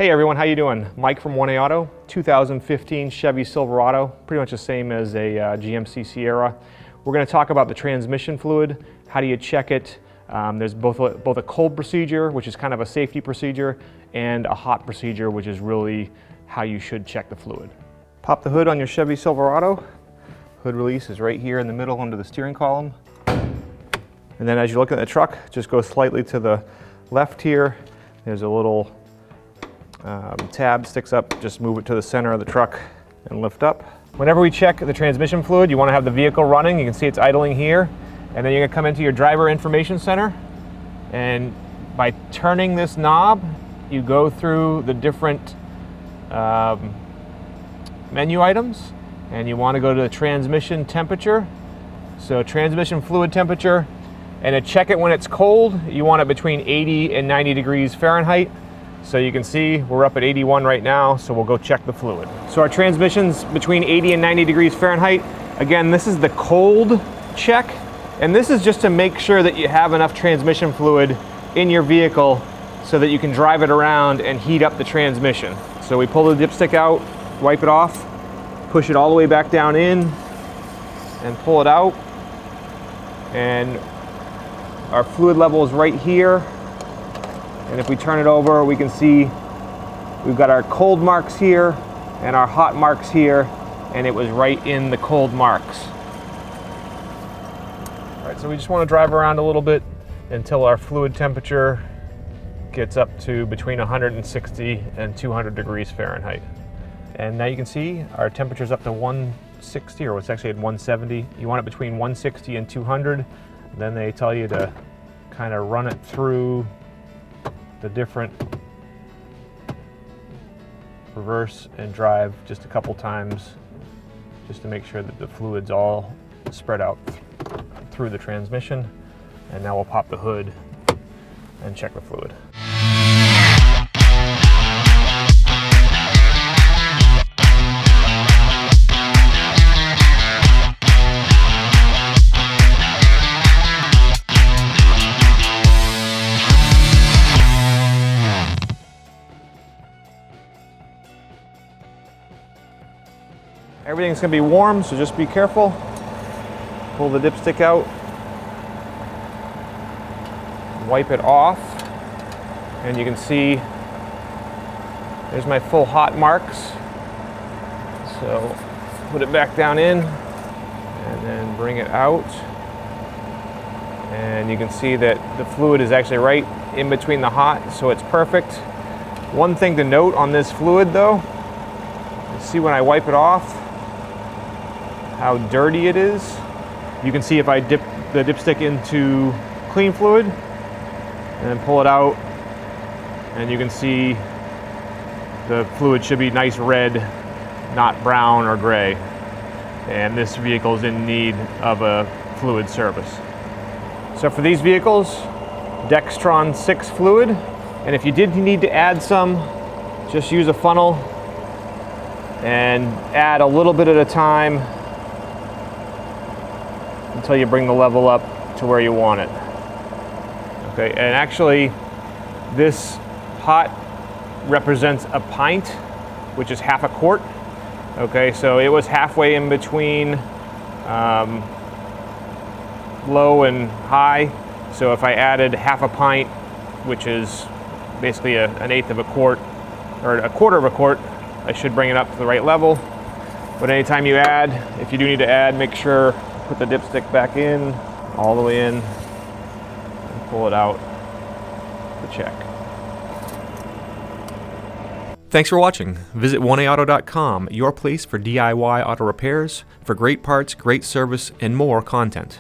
Hey everyone, how you doing? Mike from 1A Auto, 2015 Chevy Silverado, pretty much the same as a GMC Sierra. We're going to talk about the transmission fluid. How do you check it? There's both a cold procedure, which is kind of a safety procedure, and a hot procedure, which is really how you should check the fluid. Pop the hood on your Chevy Silverado. Hood release is right here in the middle under the steering column. And then as you look at the truck, just go slightly to the left here. There's a little tab sticks up, just move it to the center of the truck and lift up. Whenever we check the transmission fluid, you want to have the vehicle running. You can see it's idling here, and then you're going to come into your driver information center, and by turning this knob you go through the different menu items, and you want to go to the transmission temperature. So transmission fluid temperature, and to check it when it's cold, you want it between 80 and 90 degrees Fahrenheit. So you can see we're up at 81 right now, so we'll go check the fluid. So our transmission's between 80 and 90 degrees Fahrenheit. Again, this is the cold check, and this is just to make sure that you have enough transmission fluid in your vehicle so that you can drive it around and heat up the transmission. So we pull the dipstick out, wipe it off, push it all the way back down in, and pull it out. And our fluid level is right here. And if we turn it over, we can see we've got our cold marks here and our hot marks here, and it was right in the cold marks. All right, so we just want to drive around a little bit until our fluid temperature gets up to between 160 and 200 degrees Fahrenheit. And now you can see our temperature's up to 160, or it's actually at 170. You want it between 160 and 200. Then they tell you to kind of run it through the different reverse and drive just a couple times, just to make sure that the fluid's all spread out through the transmission. And now we'll pop the hood and check the fluid. Everything's going to be warm, so just be careful. Pull the dipstick out, wipe it off, and you can see there's my full hot marks. So put it back down in and then bring it out, and you can see that the fluid is actually right in between the hot, so it's perfect. One thing to note on this fluid though, you see when I wipe it off how dirty it is. You can see if I dip the dipstick into clean fluid and then pull it out, and you can see the fluid should be nice red, not brown or gray. And this vehicle is in need of a fluid service. So for these vehicles, Dextron 6 fluid, and if you did need to add some, just use a funnel and add a little bit at a time until you bring the level up to where you want it. Okay, and actually this hot represents a pint, which is half a quart. Okay, so it was halfway in between low and high. So if I added half a pint, which is basically an eighth of a quart, or a quarter of a quart, I should bring it up to the right level. But anytime you add, if you do need to add, make sure put the dipstick back in, all the way in, and pull it out to check. Thanks for watching. Visit 1aauto.com, your place for DIY auto repairs, for great parts, great service, and more content.